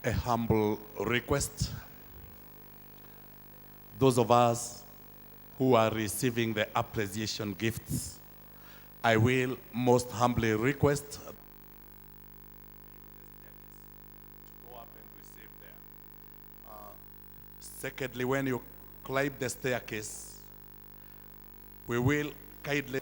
a humble request. Those of us who are receiving the appreciation gifts, I will most humbly request to go up and receive there. Secondly, when you climb the staircase, we will kindly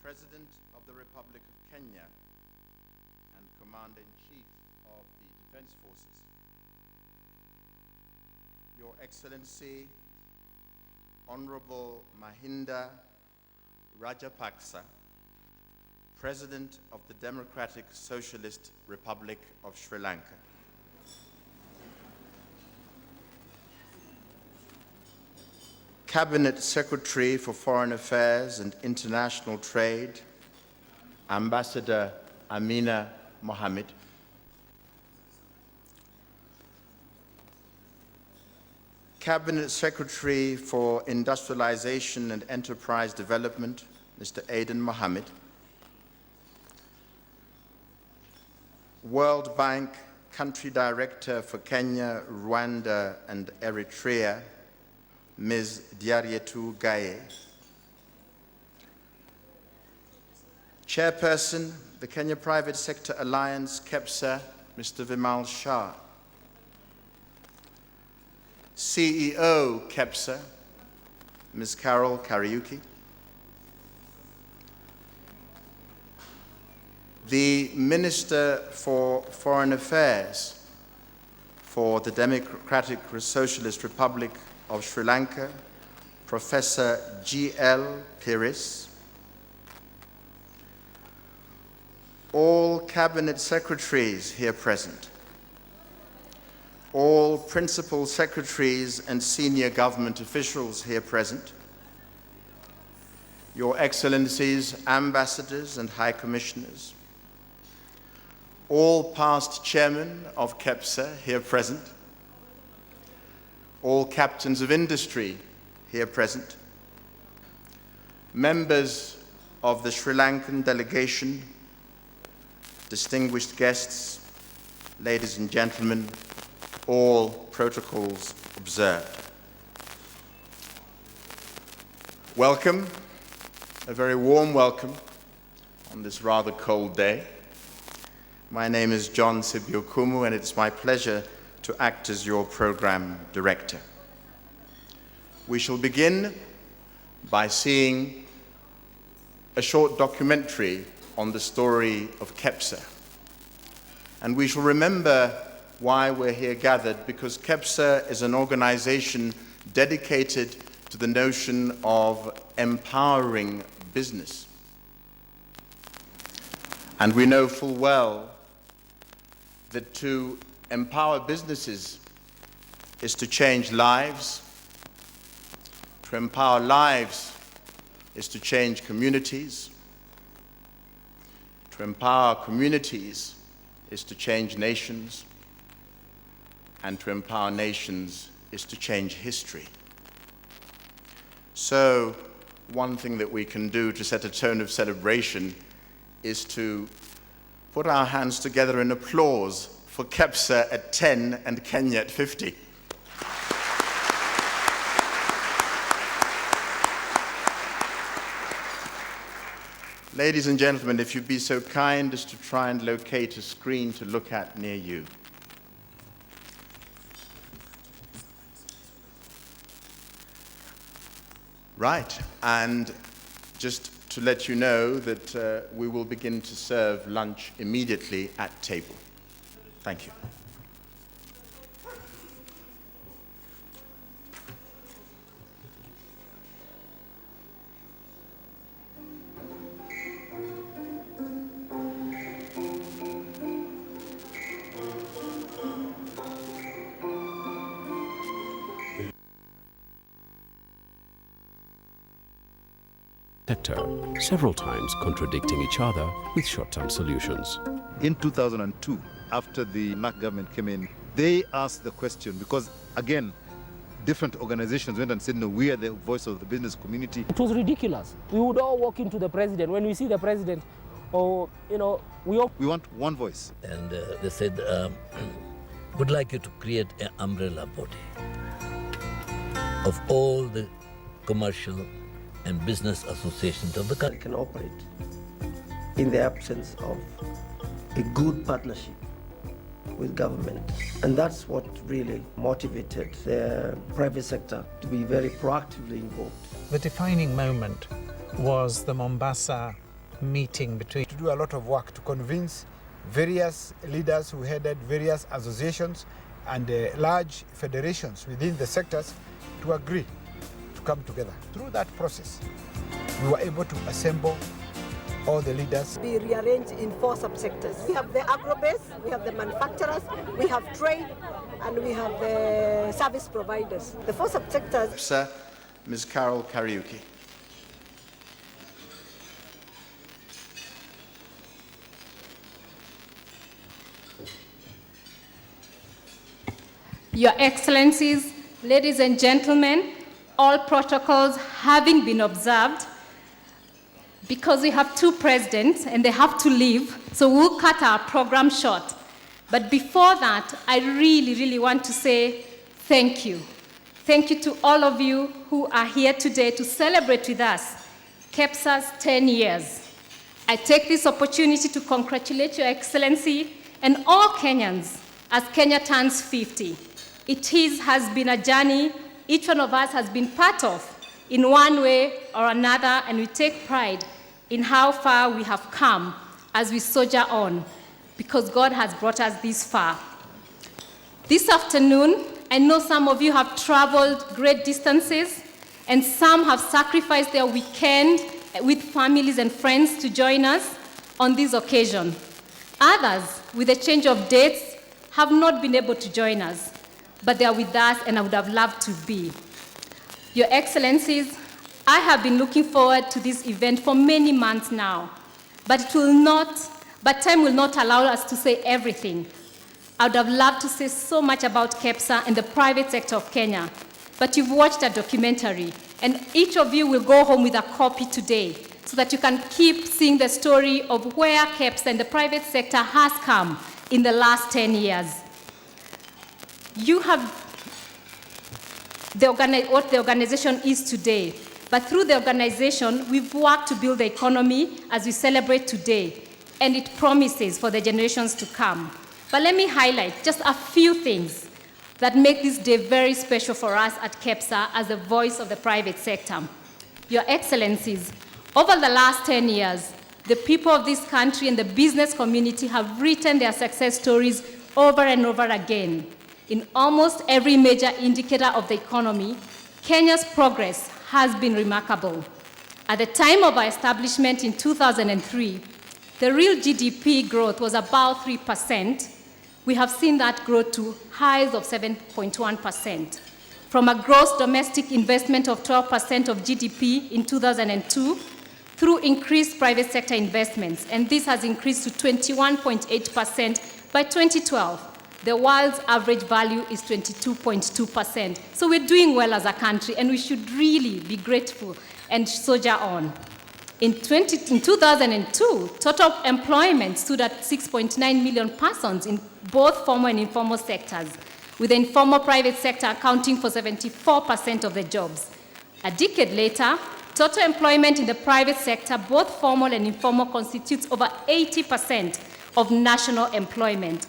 President of the Republic of Kenya and Commander-in-Chief of the Defense Forces, Your Excellency, Honorable Mahinda Rajapaksa, President of the Democratic Socialist Republic of Sri Lanka, Cabinet Secretary for Foreign Affairs and International Trade, Ambassador Amina Mohammed, Cabinet Secretary for Industrialization and Enterprise Development, Mr. Aden Mohammed, World Bank Country Director for Kenya, Rwanda, and Eritrea, Ms. Diarietu Gaye, Chairperson, the Kenya Private Sector Alliance, KEPSA, Mr. Vimal Shah, CEO, KEPSA, Ms. Carol Kariuki, the Minister for Foreign Affairs for the Democratic Socialist Republic of Sri Lanka, Professor G.L. Piris, all Cabinet Secretaries here present, all Principal Secretaries and Senior Government officials here present, Your Excellencies, Ambassadors and High Commissioners, all past Chairmen of KEPSA here present, all captains of industry here present, members of the Sri Lankan delegation, distinguished guests, ladies and gentlemen, all protocols observed. Welcome, a very warm welcome on this rather cold day. My name is John Sibiokumu, and it's my pleasure to act as your program director. We shall begin by seeing a short documentary on the story of KEPSA. And we shall remember why we're here gathered, because KEPSA is an organization dedicated to the notion of empowering business. And we know full well that to empower businesses is to change lives. To empower lives is to change communities. To empower communities is to change nations. And to empower nations is to change history. So, one thing that we can do to set a tone of celebration is to put our hands together in applause for KEPSA at 10 and Kenya at 50. Ladies and gentlemen, if you'd be so kind as to try and locate a screen to look at near you. Right, and just to let you know that we will begin to serve lunch immediately at table. Thank you. sector, several times contradicting each other with short-term solutions. In 2002, after the NAC government came in, they asked the question because, again, different organizations went and said, no, we are the voice of the business community. It was ridiculous. We would all walk into the president. When we see the president, we want one voice. And they said, would like you to create an umbrella body of all the commercial and business associations of the country. Can operate in the absence of a good partnership with government. And that's what really motivated the private sector to be very proactively involved. The defining moment was the Mombasa meeting between... To do a lot of work to convince various leaders who headed various associations and large federations within the sectors to agree to come together. Through that process, we were able to assemble all the leaders. We rearranged in 4 subsectors. We have the agro-base, we have the manufacturers, we have trade, and we have the service providers. The 4 subsectors. KEPSA, Ms. Carol Kariuki. Your Excellencies, ladies and gentlemen, all protocols having been observed, because we have 2 presidents and they have to leave, so we'll cut our program short. But before that, I really want to say thank you. Thank you to all of you who are here today to celebrate with us KEPSA's 10 years. I take this opportunity to congratulate Your Excellency and all Kenyans as Kenya turns 50. It has been a journey each one of us has been part of in one way or another, and we take pride in how far we have come as we soldier on, because God has brought us this far. This afternoon, I know some of you have traveled great distances, and some have sacrificed their weekend with families and friends to join us on this occasion. Others, with a change of dates, have not been able to join us, but they are with us, and I would have loved to be. Your Excellencies, I have been looking forward to this event for many months now, but time will not allow us to say everything. I would have loved to say so much about KEPSA and the private sector of Kenya, but you've watched a documentary, and each of you will go home with a copy today so that you can keep seeing the story of where KEPSA and the private sector has come in the last 10 years. You have what the organization is today, but through the organization, we've worked to build the economy as we celebrate today, and it promises for the generations to come. But let me highlight just a few things that make this day very special for us at KEPSA as the voice of the private sector. Your Excellencies, over the last 10 years, the people of this country and the business community have written their success stories over and over again. In almost every major indicator of the economy, Kenya's progress has been remarkable. At the time of our establishment in 2003, the real GDP growth was about 3%. We have seen that grow to highs of 7.1%. From a gross domestic investment of 12% of GDP in 2002, through increased private sector investments, and this has increased to 21.8% by 2012. The world's average value is 22.2%. So we're doing well as a country, and we should really be grateful and soldier on. In 2002, total employment stood at 6.9 million persons in both formal and informal sectors, with the informal private sector accounting for 74% of the jobs. A decade later, total employment in the private sector, both formal and informal, constitutes over 80% of national employment.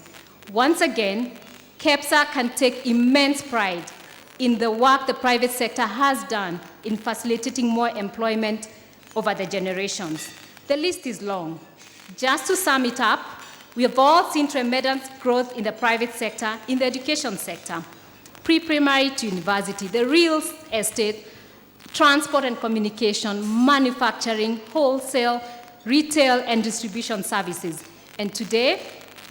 Once again, KEPSA can take immense pride in the work the private sector has done in facilitating more employment over the generations. The list is long. Just to sum it up, we have all seen tremendous growth in the private sector, in the education sector, pre-primary to university, the real estate, transport and communication, manufacturing, wholesale, retail, and distribution services. And today,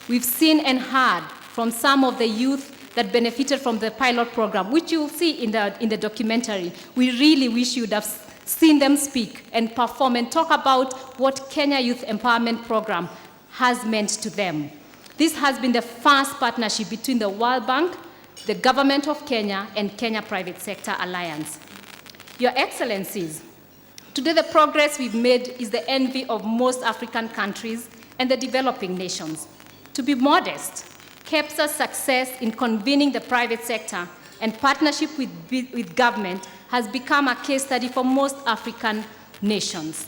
we've seen and heard from some of the youth that benefited from the pilot program, which you'll see in the documentary. We really wish you would have seen them speak and perform and talk about what Kenya Youth Empowerment Program has meant to them. This has been the first partnership between the World Bank, the Government of Kenya, and Kenya Private Sector Alliance. Your Excellencies, today the progress we've made is the envy of most African countries and the developing nations. To be modest, KEPSA's success in convening the private sector and partnership with government has become a case study for most African nations.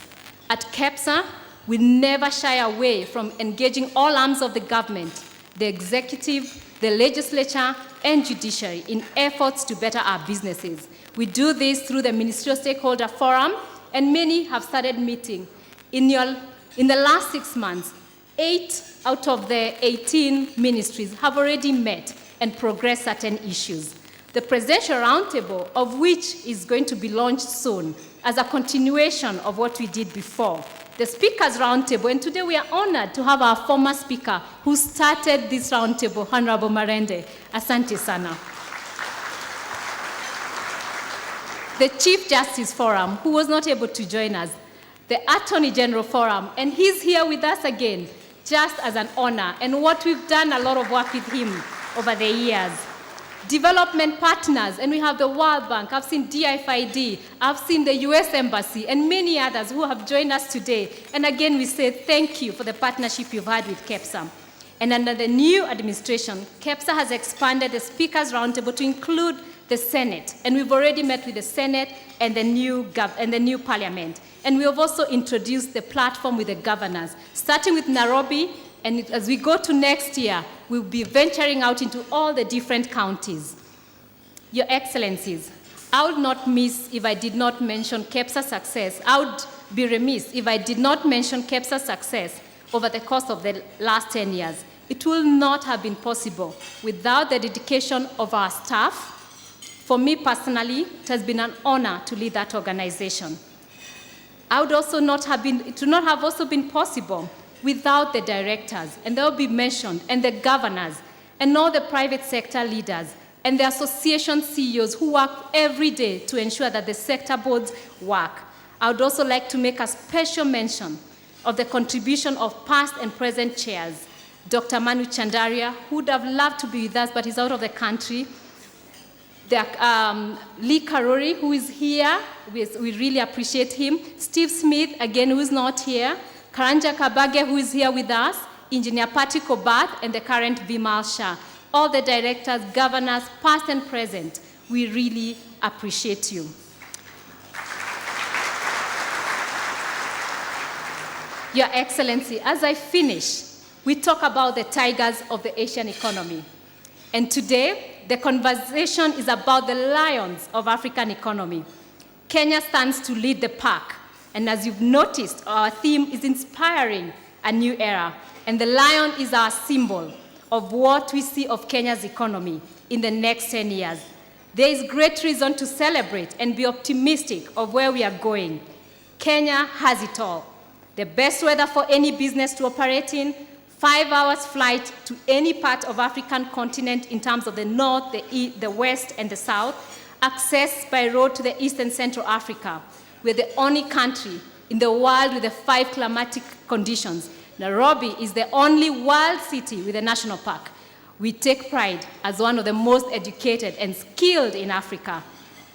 At KEPSA, we never shy away from engaging all arms of the government, the executive, the legislature, and judiciary in efforts to better our businesses. We do this through the Ministerial Stakeholder Forum, and many have started meeting. In the last 6 months, 8 out of the 18 ministries have already met and progressed certain issues. The Presidential Roundtable, of which is going to be launched soon as a continuation of what we did before. The Speakers Roundtable, and today we are honored to have our former speaker who started this roundtable, Honorable Marende. Asante sana. The Chief Justice Forum, who was not able to join us, the Attorney General Forum, and he's here with us again, just as an honor, and what we've done a lot of work with him over the years. Development partners, and we have the World Bank, I've seen DFID, I've seen the US Embassy, and many others who have joined us today. And again, we say thank you for the partnership you've had with KEPSA. And under the new administration, KEPSA has expanded the Speakers Roundtable to include the Senate, and we've already met with the Senate and the new Parliament. And we have also introduced the platform with the governors, starting with Nairobi, and as we go to next year, we'll be venturing out into all the different counties. Your Excellencies, I would not miss if I did not mention KEPSA's success. I would be remiss if I did not mention KEPSA's success over the course of the last 10 years. It will not have been possible without the dedication of our staff. For me personally, it has been an honor to lead that organization. It would not have also been possible without the directors, and they'll be mentioned, and the governors, and all the private sector leaders, and the association CEOs who work every day to ensure that the sector boards work. I would also like to make a special mention of the contribution of past and present chairs, Dr. Manu Chandaria, who would have loved to be with us, but he's out of the country. Lee Karori, who is here, we really appreciate him. Steve Smith, again, who is not here. Karanja Kabage, who is here with us. Engineer Patti Kobath, and the current Vimal Shah. All the directors, governors, past and present, we really appreciate you. Your Excellency, as I finish, we talk about the tigers of the Asian economy. And today, the conversation is about the lions of African economy. Kenya stands to lead the pack. And as you've noticed, our theme is inspiring a new era. And the lion is our symbol of what we see of Kenya's economy in the next 10 years. There is great reason to celebrate and be optimistic of where we are going. Kenya has it all. The best weather for any business to operate in, 5 hours flight to any part of African continent in terms of the north, the west, and the south, access by road to the east and central Africa. We're the only country in the world with the 5 climatic conditions. Nairobi is the only world city with a national park. We take pride as one of the most educated and skilled in Africa.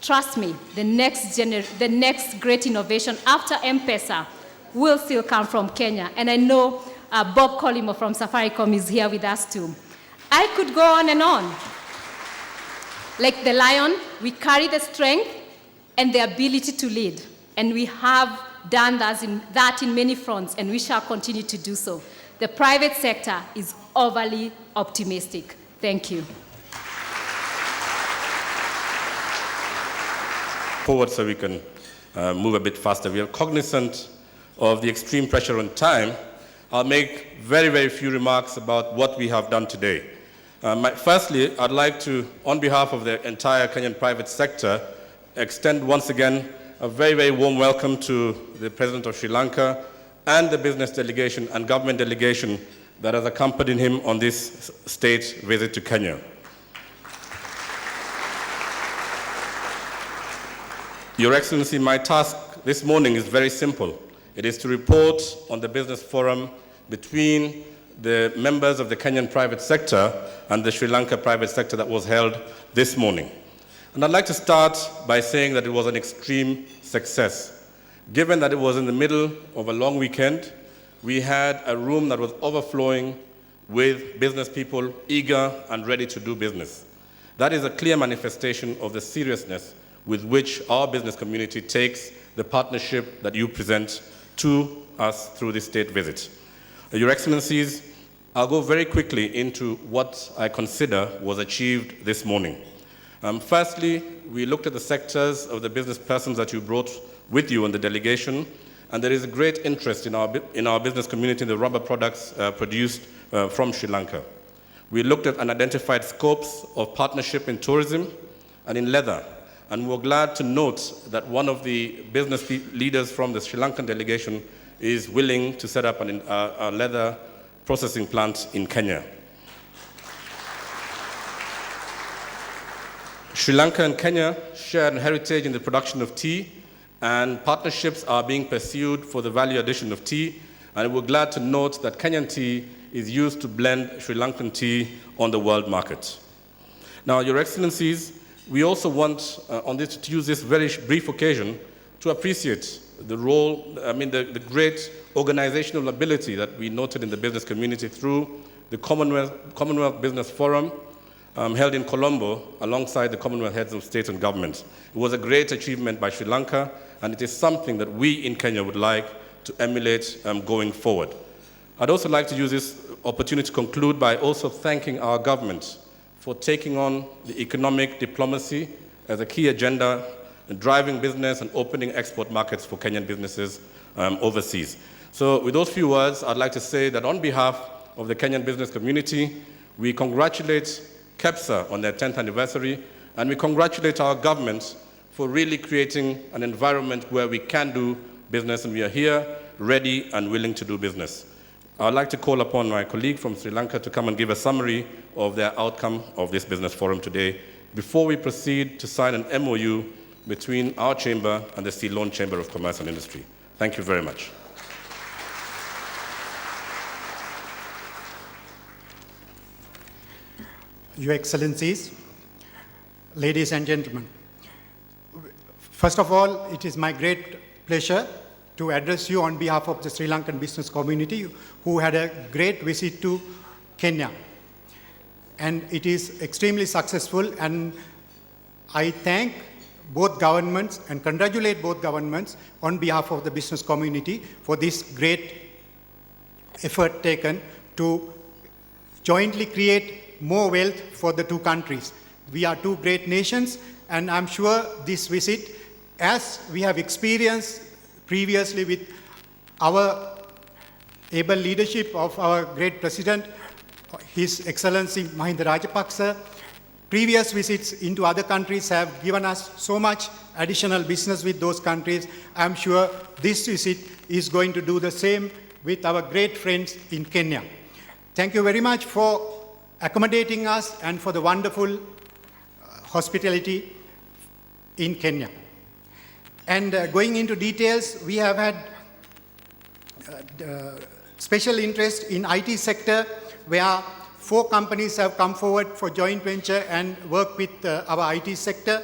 Trust me, the next great innovation after M-Pesa will still come from Kenya. And I know Bob Colimo from Safaricom is here with us too. I could go on and on. Like the lion, we carry the strength and the ability to lead. And we have done that in many fronts, and we shall continue to do so. The private sector is overly optimistic. Thank you. Forward so we can move a bit faster. We are cognizant of the extreme pressure on time. I'll make very, very few remarks about what we have done today. Firstly, I'd like to, on behalf of the entire Kenyan private sector, extend once again a very, very warm welcome to the President of Sri Lanka and the business delegation and government delegation that has accompanied him on this state visit to Kenya. Your Excellency, my task this morning is very simple. It is to report on the business forum between the members of the Kenyan private sector and the Sri Lanka private sector that was held this morning. And I'd like to start by saying that it was an extreme success. Given that it was in the middle of a long weekend, we had a room that was overflowing with business people eager and ready to do business. That is a clear manifestation of the seriousness with which our business community takes the partnership that you present to us through this state visit. Your Excellencies, I'll go very quickly into what I consider was achieved this morning. Firstly, we looked at the sectors of the business persons that you brought with you on the delegation, and there is a great interest in our business community in the rubber products produced from Sri Lanka. We looked at and identified scopes of partnership in tourism and in leather, and we're glad to note that one of the business leaders from the Sri Lankan delegation is willing to set up a leather processing plant in Kenya. Sri Lanka and Kenya share a heritage in the production of tea, and partnerships are being pursued for the value addition of tea, and we're glad to note that Kenyan tea is used to blend Sri Lankan tea on the world market. Now, Your Excellencies, we also want to use this very brief occasion to appreciate the role, the great organizational ability that we noted in the business community through the Commonwealth Business Forum held in Colombo alongside the Commonwealth Heads of State and Government. It was a great achievement by Sri Lanka, and it is something that we in Kenya would like to emulate going forward. I'd also like to use this opportunity to conclude by also thanking our government for taking on the economic diplomacy as a key agenda and driving business and opening export markets for Kenyan businesses overseas. So with those few words, I'd like to say that on behalf of the Kenyan business community, we congratulate KEPSA on their 10th anniversary, and we congratulate our government for really creating an environment where we can do business, and we are here ready and willing to do business. I'd like to call upon my colleague from Sri Lanka to come and give a summary of their outcome of this business forum today before we proceed to sign an MOU between our chamber and the Ceylon Chamber of Commerce and Industry. Thank you very much. Your Excellencies, ladies and gentlemen, first of all, it is my great pleasure to address you on behalf of the Sri Lankan business community who had a great visit to Kenya. And it is extremely successful, and I thank both governments and congratulate both governments on behalf of the business community for this great effort taken to jointly create more wealth for the two countries. We are two great nations, and I'm sure this visit, as we have experienced previously with our able leadership of our great president, His Excellency Mahinda Rajapaksa, previous visits into other countries have given us so much additional business with those countries. I'm sure this visit is going to do the same with our great friends in Kenya. Thank you very much for accommodating us and for the wonderful hospitality in Kenya. And going into details, we have had special interest in IT sector, where 4 companies have come forward for joint venture and work with our IT sector,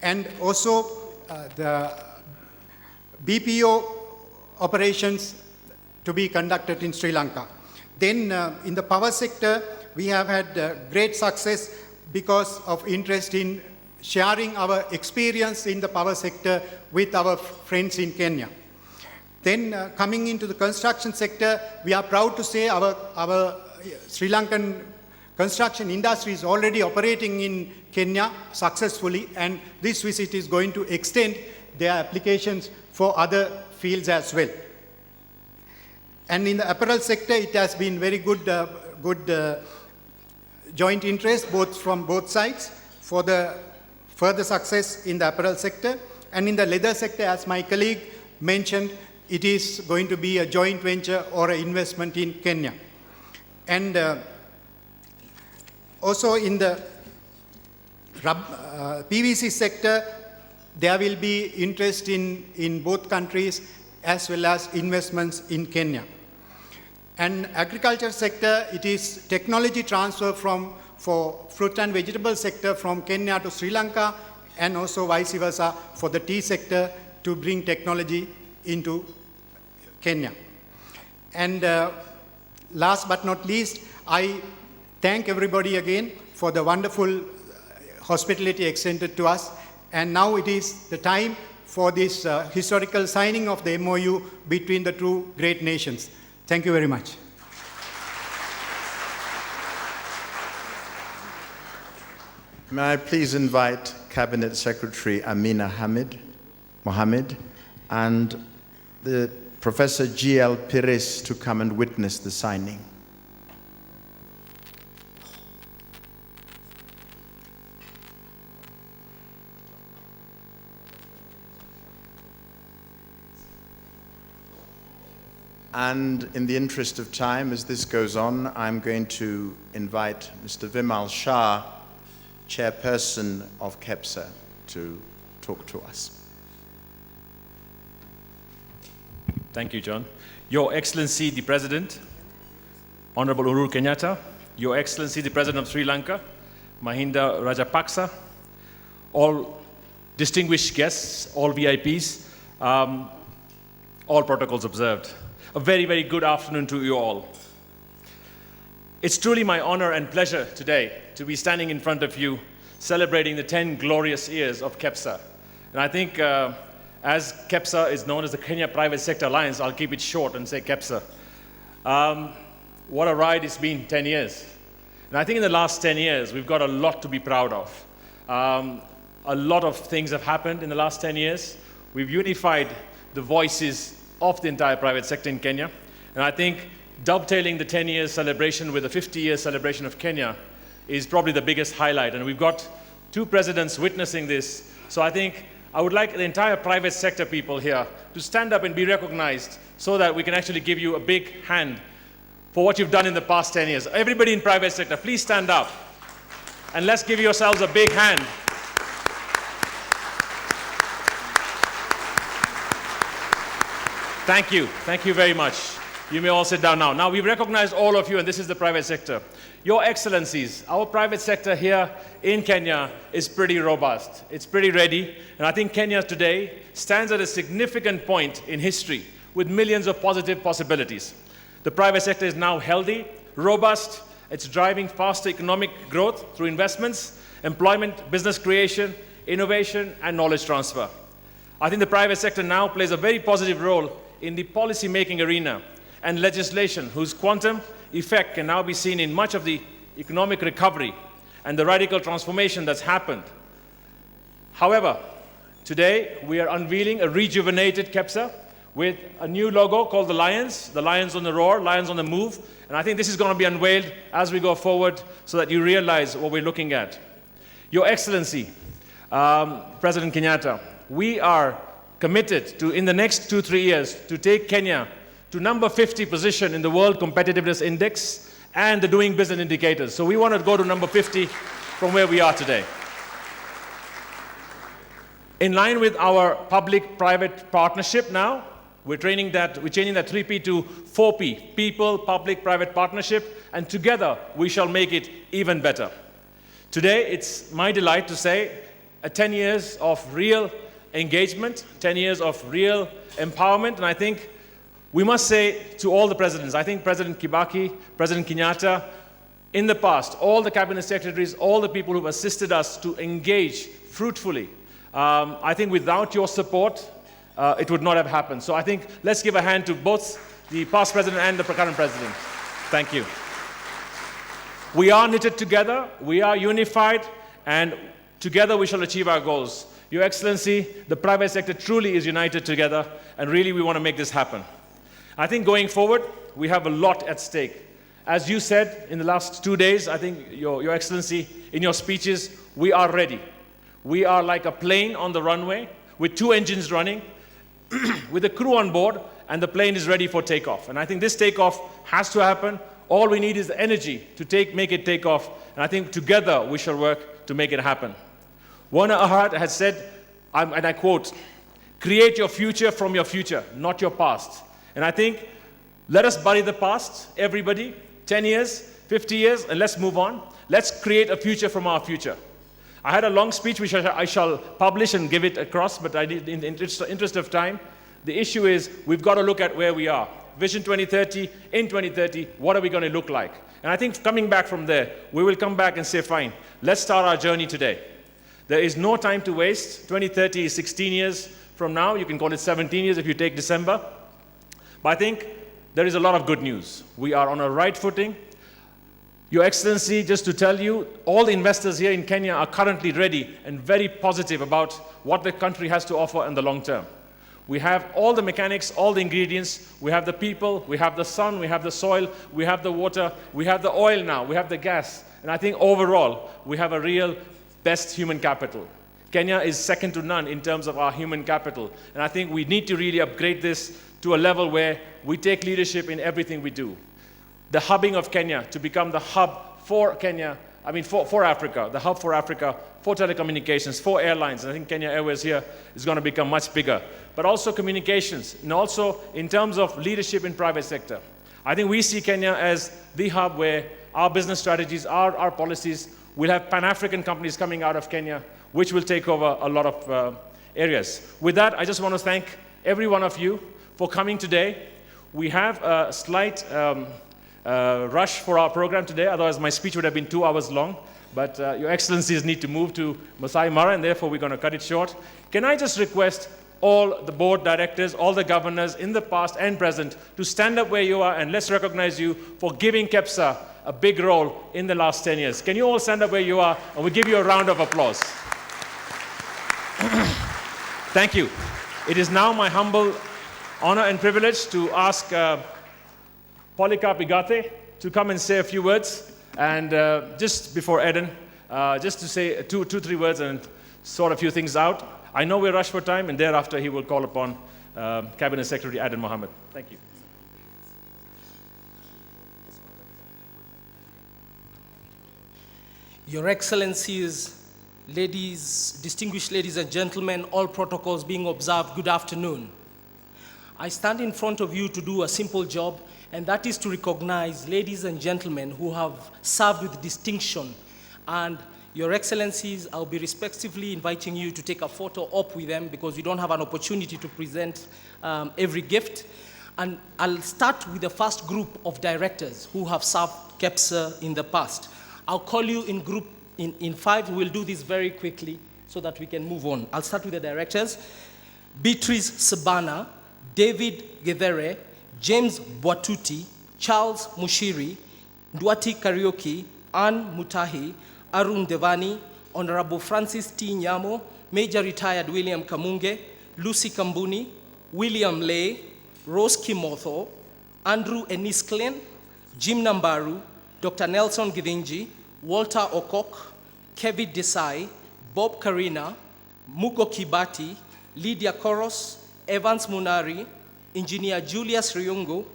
and also the BPO operations to be conducted in Sri Lanka. Then in the power sector, we have had great success because of interest in sharing our experience in the power sector with our friends in Kenya. Then coming into the construction sector, we are proud to say our Sri Lankan construction industry is already operating in Kenya successfully, and this visit is going to extend their applications for other fields as well. And in the apparel sector, it has been very good joint interest from both sides for the further success in the apparel sector. And in the leather sector, as my colleague mentioned, it is going to be a joint venture or an investment in Kenya. And also in the PVC sector, there will be interest in both countries as well as investments in Kenya. And agriculture sector, it is technology transfer for fruit and vegetable sector from Kenya to Sri Lanka, and also vice versa for the tea sector to bring technology into Kenya. And last but not least, I thank everybody again for the wonderful hospitality extended to us. And now it is the time for this historical signing of the MOU between the two great nations. Thank you very much. May I please invite Cabinet Secretary Amina Mohammed and the Professor G.L. Pires to come and witness the signing. And in the interest of time, as this goes on, I'm going to invite Mr. Vimal Shah, Chairperson of KEPSA, to talk to us. Thank you, John. Your Excellency, the President, Honorable Uhuru Kenyatta, Your Excellency, the President of Sri Lanka, Mahinda Rajapaksa, all distinguished guests, all VIPs, all protocols observed. A very, very good afternoon to you all. It's truly my honor and pleasure today to be standing in front of you celebrating the 10 glorious years of KEPSA. And I think as KEPSA is known as the Kenya Private Sector Alliance, I'll keep it short and say KEPSA. What a ride it's been, 10 years. And I think in the last 10 years, we've got a lot to be proud of. A lot of things have happened in the last 10 years. We've unified the voices of the entire private sector in Kenya. And I think dovetailing the 10 years celebration with the 50-year celebration of Kenya is probably the biggest highlight. And we've got two presidents witnessing this. So I think I would like the entire private sector people here to stand up and be recognized so that we can actually give you a big hand for what you've done in the past 10 years. Everybody in private sector, please stand up and let's give yourselves a big hand. Thank you. Thank you very much. You may all sit down now. Now, we've recognized all of you, and this is the private sector. Your Excellencies, our private sector here in Kenya is pretty robust. It's pretty ready, and I think Kenya today stands at a significant point in history with millions of positive possibilities. The private sector is now healthy, robust. It's driving faster economic growth through investments, employment, business creation, innovation, and knowledge transfer. I think the private sector now plays a very positive role in the policy-making arena and legislation whose quantum effect can now be seen in much of the economic recovery and the radical transformation that's happened. However, today we are unveiling a rejuvenated KEPSA with a new logo called the Lions on the roar, Lions on the move, and I think this is going to be unveiled as we go forward so that you realize what we're looking at. Your Excellency, President Kenyatta, we are committed to, in the next 2-3 years, to take Kenya to number 50 position in the World Competitiveness Index and the Doing Business indicators. So we want to go to number 50 from where we are today. In line with our public-private partnership now, we're changing that 3P to 4P, people, public, private partnership, and together we shall make it even better. Today, it's my delight to say 10 years of real engagement, 10 years of real empowerment, and I think we must say to all the presidents, I think President Kibaki, President Kenyatta, in the past, all the cabinet secretaries, all the people who've assisted us to engage fruitfully, I think without your support, it would not have happened. So I think let's give a hand to both the past president and the current president. Thank you. We are knitted together, we are unified, and together we shall achieve our goals. Your Excellency, the private sector truly is united together, and really we want to make this happen. I think going forward, we have a lot at stake. As you said in the last 2 days, I think, Your Excellency, in your speeches, we are ready. We are like a plane on the runway with 2 engines running, with a crew on board, and the plane is ready for takeoff. And I think this takeoff has to happen. All we need is the energy to make it take off, and I think together we shall work to make it happen. Werner Erhard has said, and I quote, "Create your future from your future, not your past." And I think, let us bury the past, everybody, 10 years, 50 years, and let's move on. Let's create a future from our future. I had a long speech which I shall publish and give it across, but I did, in the interest of time. The issue is we've got to look at where we are. Vision 2030, in 2030, what are we going to look like? And I think coming back from there, we will come back and say, fine, let's start our journey today. There is no time to waste. 2030 is 16 years from now. You can call it 17 years if you take December. But I think there is a lot of good news. We are on a right footing. Your Excellency, just to tell you, all the investors here in Kenya are currently ready and very positive about what the country has to offer in the long term. We have all the mechanics, all the ingredients. We have the people, we have the sun, we have the soil, we have the water, we have the oil now, we have the gas. And I think overall, we have a real best human capital. Kenya is second to none in terms of our human capital. And I think we need to really upgrade this to a level where we take leadership in everything we do. The hubbing of Kenya to become the hub for Kenya, for Africa, the hub for Africa, for telecommunications, for airlines. And I think Kenya Airways here is going to become much bigger. But also communications, and also in terms of leadership in private sector. I think we see Kenya as the hub where our business strategies, our policies, will have Pan-African companies coming out of Kenya, which will take over a lot of areas. With that, I just want to thank every one of you for coming today. We have a slight rush for our program today, otherwise my speech would have been 2 hours long. But Your Excellencies need to move to Masai Mara, and therefore we're going to cut it short. Can I just request all the board directors, all the governors in the past and present to stand up where you are, and let's recognize you for giving KEPSA a big role in the last 10 years. Can you all stand up where you are, and we'll give you a round of applause. Thank you. It is now my humble honor and privilege to ask Polycarp Igate to come and say a few words. And just before Eden, just to say two, 3 words and sort a few things out. I know we're rushed for time, and thereafter he will call upon Cabinet Secretary Aden Mohammed. Thank you. Your Excellencies, ladies, distinguished ladies and gentlemen, all protocols being observed, good afternoon. I stand in front of you to do a simple job, and that is to recognize ladies and gentlemen who have served with distinction. And Your Excellencies, I'll be respectively inviting you to take a photo up with them because we don't have an opportunity to present every gift. And I'll start with the first group of directors who have served KEPSA in the past. I'll call you in 5. We'll do this very quickly so that we can move on. I'll start with the directors. Beatrice Sabana, David Gedere, James Bwatuti, Charles Mushiri, Ndwati Karaoke, Ann Mutahi, Arun Devani, Honorable Francis T. Nyamo, Major Retired William Kamunge, Lucy Kambuni, William Lay, Rose Kimotho, Andrew Enisklen, Jim Nambaru, Dr. Nelson Githinji, Walter Okok, Kevin Desai, Bob Karina, Mugo Kibati, Lydia Koros, Evans Munari, Engineer Julius Ryungu,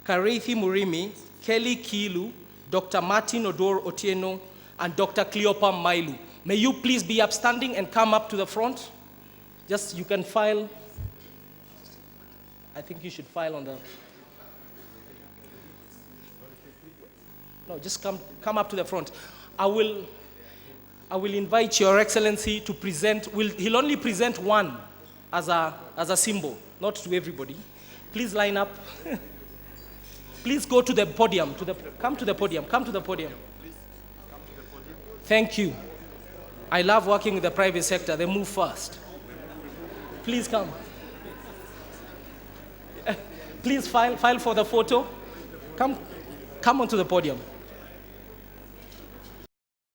Kareithi Murimi, Kelly Kilu, Dr. Martin Odor Otieno, and Dr. Cleopa Mailu. May you please be upstanding and come up to the front? Just, you can file. I think you should file on the... No, just come up to the front. I will invite Your Excellency to present. He'll only present one as a symbol, not to everybody. Please line up. Please go to the podium. Come to the podium. Thank you. I love working with the private sector. They move fast. Please come. Please file for the photo. Come onto the podium.